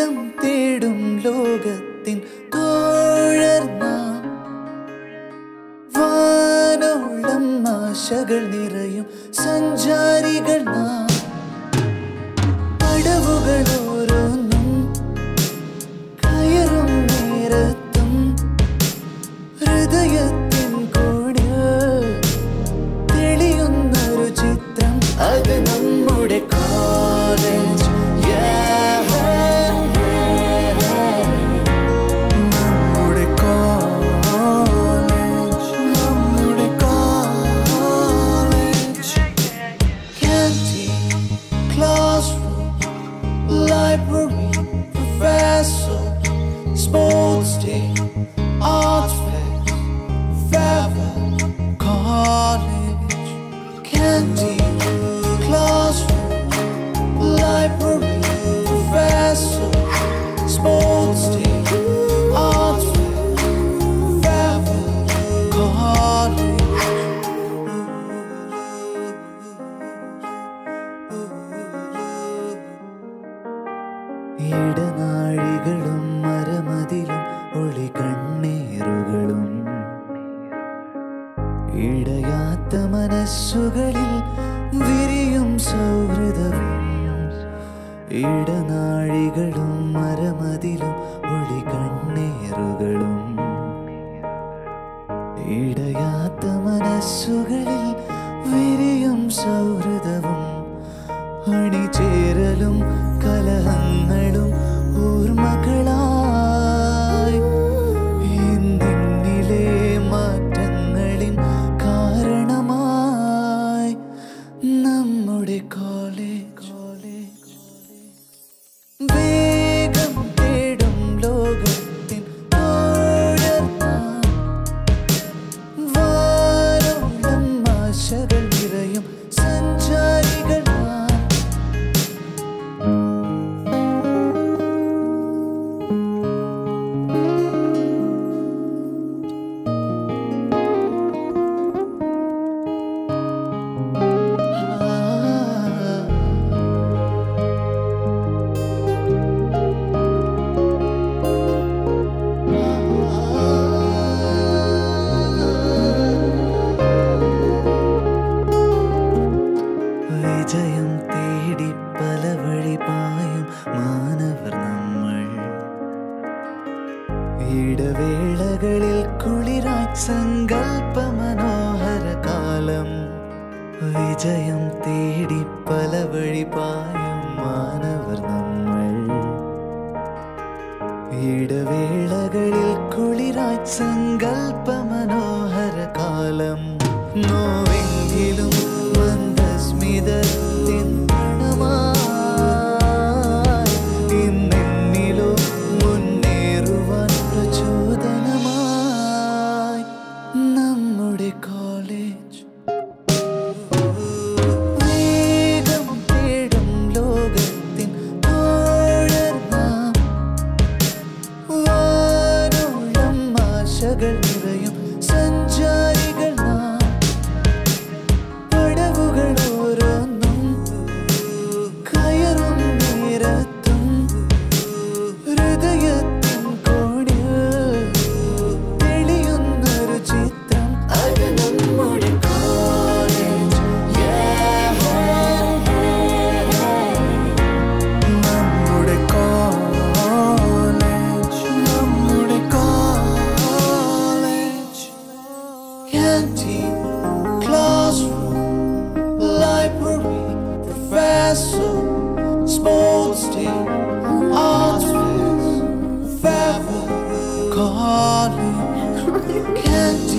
വേഗം തേടും ലോകത്തിൻ തോഴർ നാം വാനോളം ആശകൾ നിറയും സഞ്ചാരികൾ നാം പടവുകൾ ഓരോന്നും കയറും നേരത്തും ഹൃദയത്തിൻ കൂടിൽ തെളിയുന്നൊരു ചിത്രം അത് നമ്മുടെ college library, professor, sports day, art fest, farewell, college, canteen, classroom, library, professor, sports day, art fest, farewell, college. ഇടനാഴികളും മരമതിലും ഒളി കണ്ണീറുകളും ഇടയാത്ത മനസ്സുകളിൽ വിരിയും സൗഹൃദവും ഇടനാഴികളും മരമതിലും ഒളി കണ്ണീറുകളും ഇടയാത്ത മനസ്സുകളിൽ വിരിയും സൗഹൃദവും അണിചേരലും കലഹങ്ങളും ഓർമ്മകളായി ഇന്നിലെ മാറ്റങ്ങളിൻ കാരണമായി നമ്മുടെ കോളേജ് വേഗം തേടും ലോകത്തിൻ തോഴർ നാം വാനോളം ആശകൾ നിറയും സഞ്ചാരികൾ വിജയം തേടി പല വഴി പായും മാനവർ നമ്മൾ ഇടവേളകളിൽ കുളിരായി സങ്കൽപ്പ മനോഹര കാലം വിജയം തേടി പല വഴി പായും മാനവർ നമ്മൾ ഇടവേളകളിൽ കുളിരായി സങ്കൽപ്പ മനോഹര കാലം നോവെങ്കിലും മന്ദസ്മിതത്തിൻ പണമായി ഇന്നെന്നിലോ മുന്നേറുവാൻ പ്രചോദനമായി നമ്മുടെ കോളേജ് വേഗം തേടും ലോകത്തിൻ തോഴർ നാം വാനോളം ആശകൾ നിറയും സഞ്ചാരികൾ നാം പടവുകൾ ഓരോന്നും കയറും നേരത്തും ഹൃദയത്തിൻ കോണിൽ തെളിയുന്നൊരു ചിത്രം അത് നമ്മുടെ കോളേജ് നമ്മുടെ college canteen, classroom, library, professor, sports day, art fest, farewell, college, canteen.